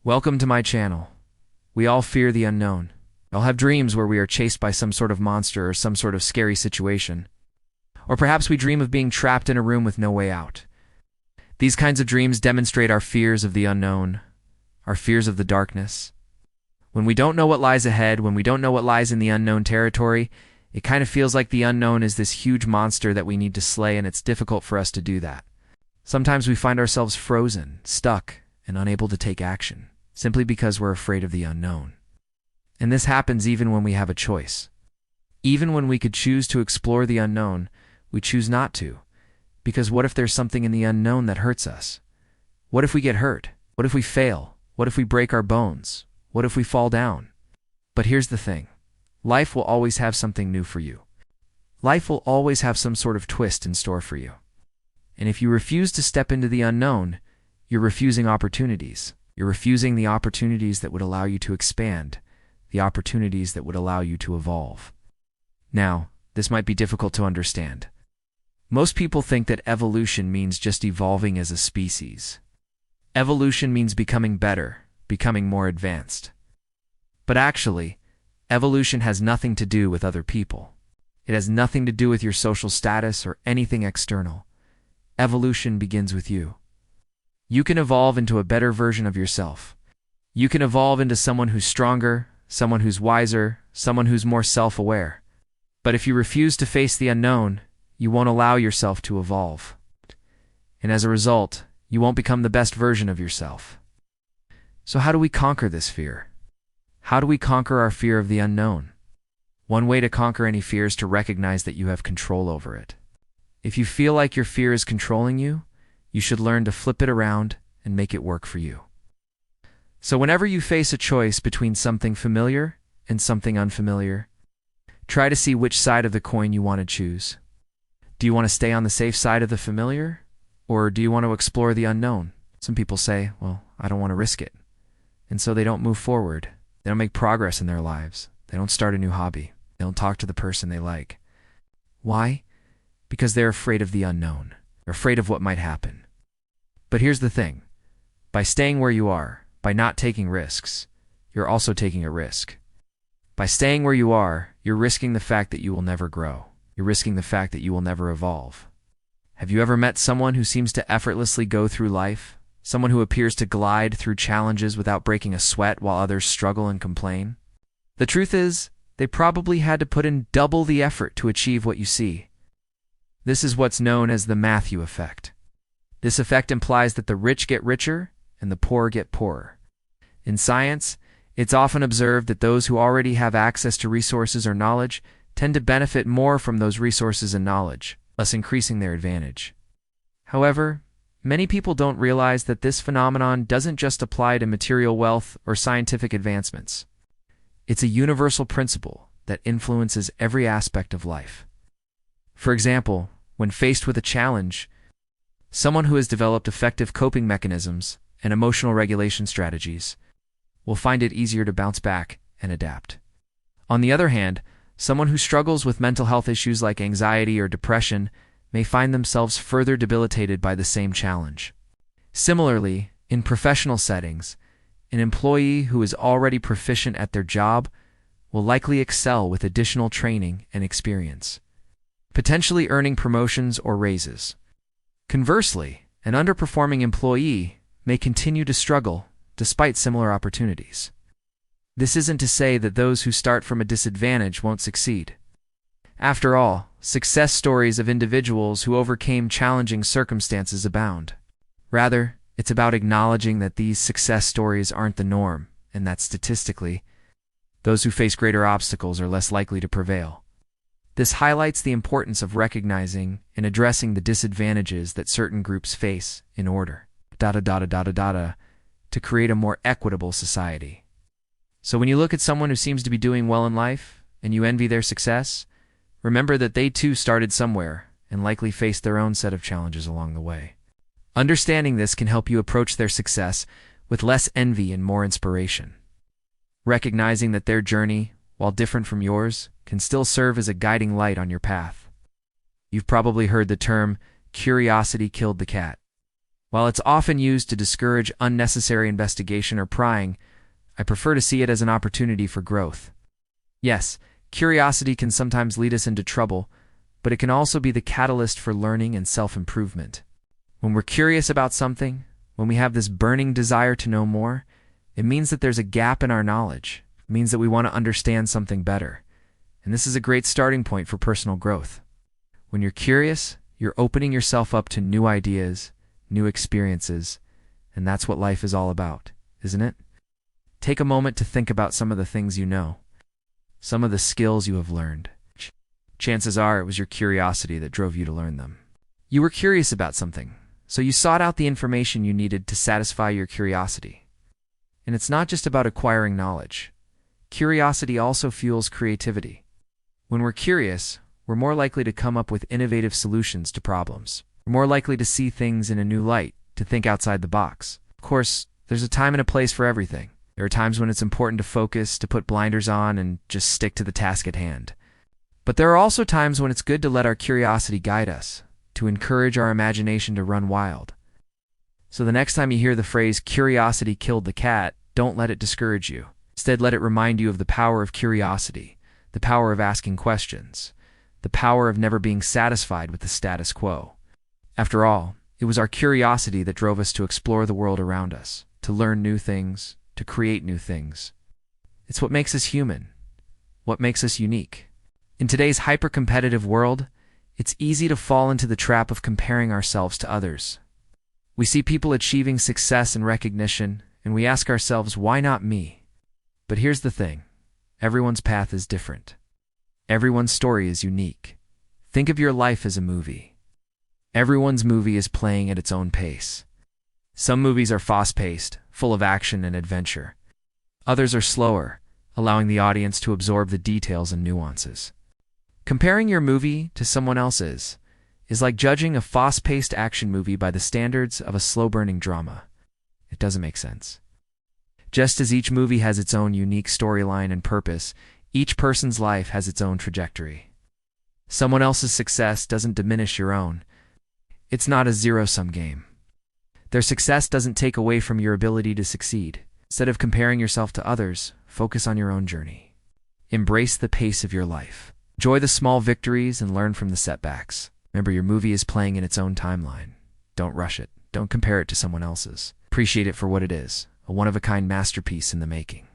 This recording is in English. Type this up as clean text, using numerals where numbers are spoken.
Welcome to my channel. We all fear the unknown. We all have dreams where we are chased by some sort of monster or some sort of scary situation. Or perhaps we dream of being trapped in a room with no way out. These kinds of dreams demonstrate our fears of the unknown, our fears of the darkness. When we don't know what lies ahead, when we don't know what lies in the unknown territory, it kind of feels like the unknown is this huge monster that we need to slay, and it's difficult for us to do that. Sometimes we find ourselves frozen, stuck, and unable to take action, simply because we're afraid of the unknown. And this happens even when we have a choice. Even when we could choose to explore the unknown, we choose not to. Because what if there's something in the unknown that hurts us? What if we get hurt? What if we fail? What if we break our bones? What if we fall down? But here's the thing. Life will always have something new for you. Life will always have some sort of twist in store for you. And if you refuse to step into the unknown, you're refusing opportunities. You're refusing the opportunities that would allow you to expand, the opportunities that would allow you to evolve. Now, this might be difficult to understand. Most people think that evolution means just evolving as a species. Evolution means becoming better, becoming more advanced. But actually, evolution has nothing to do with other people. It has nothing to do with your social status or anything external. Evolution begins with you. You can evolve into a better version of yourself. You can evolve into someone who's stronger, someone who's wiser, someone who's more self-aware. But if you refuse to face the unknown, you won't allow yourself to evolve. And as a result, you won't become the best version of yourself. So how do we conquer this fear? How do we conquer our fear of the unknown? One way to conquer any fear is to recognize that you have control over it. If you feel like your fear is controlling you, you should learn to flip it around and make it work for you. So whenever you face a choice between something familiar and something unfamiliar, try to see which side of the coin you want to choose. Do you want to stay on the safe side of the familiar, or do you want to explore the unknown? Some people say, well, I don't want to risk it. And so they don't move forward. They don't make progress in their lives. They don't start a new hobby. They don't talk to the person they like. Why? Because they're afraid of the unknown. They're afraid of what might happen. But here's the thing. By staying where you are, by not taking risks, you're also taking a risk. By staying where you are, you're risking the fact that you will never grow. You're risking the fact that you will never evolve. Have you ever met someone who seems to effortlessly go through life? Someone who appears to glide through challenges without breaking a sweat while others struggle and complain? The truth is, they probably had to put in double the effort to achieve what you see. This is what's known as the Matthew effect. This effect implies that the rich get richer and the poor get poorer. In science, it's often observed that those who already have access to resources or knowledge tend to benefit more from those resources and knowledge, thus increasing their advantage. However, many people don't realize that this phenomenon doesn't just apply to material wealth or scientific advancements. It's a universal principle that influences every aspect of life. For example, when faced with a challenge, someone who has developed effective coping mechanisms and emotional regulation strategies will find it easier to bounce back and adapt. On the other hand, someone who struggles with mental health issues like anxiety or depression may find themselves further debilitated by the same challenge. Similarly, in professional settings, an employee who is already proficient at their job will likely excel with additional training and experience, potentially earning promotions or raises. Conversely, an underperforming employee may continue to struggle despite similar opportunities. This isn't to say that those who start from a disadvantage won't succeed. After all, success stories of individuals who overcame challenging circumstances abound. Rather, it's about acknowledging that these success stories aren't the norm, and that statistically, those who face greater obstacles are less likely to prevail. This highlights the importance of recognizing and addressing the disadvantages that certain groups face in order to create a more equitable society. So when you look at someone who seems to be doing well in life and you envy their success, remember that they too started somewhere and likely faced their own set of challenges along the way. Understanding this can help you approach their success with less envy and more inspiration. Recognizing that their journey, while different from yours, can still serve as a guiding light on your path. You've probably heard the term, curiosity killed the cat. While it's often used to discourage unnecessary investigation or prying, I prefer to see it as an opportunity for growth. Yes, curiosity can sometimes lead us into trouble, but it can also be the catalyst for learning and self-improvement. When we're curious about something, when we have this burning desire to know more, it means that there's a gap in our knowledge. It means that we want to understand something better. And this is a great starting point for personal growth. When you're curious, you're opening yourself up to new ideas, new experiences, and that's what life is all about, isn't it? Take a moment to think about some of the things you know, some of the skills you have learned. Chances are it was your curiosity that drove you to learn them. You were curious about something, so you sought out the information you needed to satisfy your curiosity. And it's not just about acquiring knowledge. Curiosity also fuels creativity. When we're curious, we're more likely to come up with innovative solutions to problems. We're more likely to see things in a new light, to think outside the box. Of course, there's a time and a place for everything. There are times when it's important to focus, to put blinders on, and just stick to the task at hand. But there are also times when it's good to let our curiosity guide us, to encourage our imagination to run wild. So the next time you hear the phrase, "curiosity killed the cat," don't let it discourage you. Instead, let it remind you of the power of curiosity, the power of asking questions, the power of never being satisfied with the status quo. After all, it was our curiosity that drove us to explore the world around us, to learn new things, to create new things. It's what makes us human, what makes us unique. In today's hyper-competitive world, it's easy to fall into the trap of comparing ourselves to others. We see people achieving success and recognition, and we ask ourselves, why not me? But here's the thing. Everyone's path is different. Everyone's story is unique. Think of your life as a movie. Everyone's movie is playing at its own pace. Some movies are fast-paced, full of action and adventure. Others are slower, allowing the audience to absorb the details and nuances. Comparing your movie to someone else's is like judging a fast-paced action movie by the standards of a slow-burning drama. It doesn't make sense. Just as each movie has its own unique storyline and purpose, each person's life has its own trajectory. Someone else's success doesn't diminish your own. It's not a zero-sum game. Their success doesn't take away from your ability to succeed. Instead of comparing yourself to others, focus on your own journey. Embrace the pace of your life. Enjoy the small victories and learn from the setbacks. Remember, your movie is playing in its own timeline. Don't rush it. Don't compare it to someone else's. Appreciate it for what it is, a one-of-a-kind masterpiece in the making.